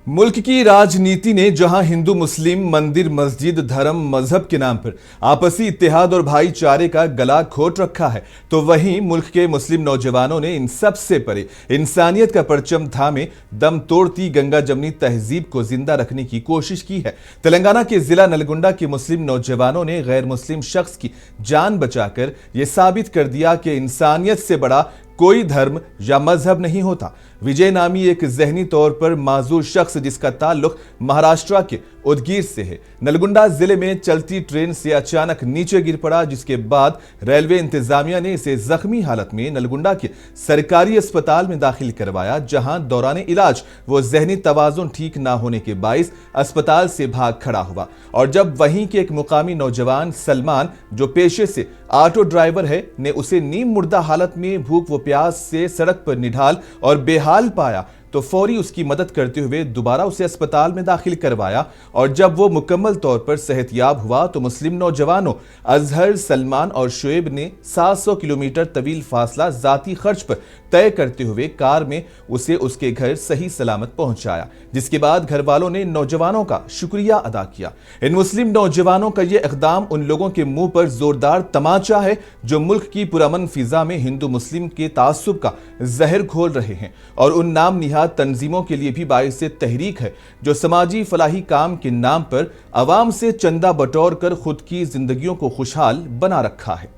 मुल्क की राजनीति ने जहां हिंदू मुस्लिम मंदिर मस्जिद धर्म मजहब के नाम पर आपसी इत्तेहाद और भाईचारे का गला घोट रखा है, तो वहीं मुल्क के मुस्लिम नौजवानों ने इन सब से परे इंसानियत का परचम थामे दम तोड़ती गंगा जमनी तहजीब को जिंदा रखने की कोशिश की है। तेलंगाना के जिला नलगुंडा के मुस्लिम नौजवानों ने गैर मुस्लिम शख्स की जान बचाकर यह साबित कर दिया कि इंसानियत से बड़ा कोई धर्म या मजहब नहीं होता। विजय नामी एक ज़हनी तौर पर माजूर शख्स जिसका ताल्लुक महाराष्ट्र के उदगीर से है, नलगुंडा जिले में चलती ट्रेन से अचानक नीचे गिर पड़ा, जिसके बाद रेलवे इंतजामिया ने इसे जख्मी हालत में नलगुंडा के सरकारी अस्पताल में दाखिल करवाया, जहां दौरान इलाज वो ज़हनी तवाज़ुन ठीक ना होने के बाइस अस्पताल से भाग खड़ा हुआ। और जब वहीं के एक मुकामी नौजवान सलमान, जो पेशे से ऑटो ड्राइवर है, ने उसे नीम मुर्दा हालत में भूख व प्यास से सड़क पर निढाल और बेहाल पाया, तो फौरी उसकी मदद करते हुए दोबारा उसे अस्पताल में दाखिल करवाया। और जब वो मुकम्मल तौर पर सेहतयाब हुआ तो मुस्लिम नौजवानों अजहर, सलमान और शुएब ने 700 किलोमीटर तवील फासला जाती खर्च पर तय करते हुए कार में उसे उसके घर सही सलामत पहुंचाया, जिसके बाद घर वालों ने नौजवानों का शुक्रिया अदा किया। इन मुस्लिम नौजवानों का यह इक़दाम उन लोगों के मुंह पर जोरदार तमाचा है जो मुल्क की पुरअमन फिजा में हिंदू मुस्लिम के तासुब का जहर घोल रहे हैं, और उन नाम निहाद तंजीमों के लिए भी बाइस तहरीक है जो समाजी फलाही काम के नाम पर अवाम से चंदा बटोर कर खुद की जिंदगियों को खुशहाल बना रखा है।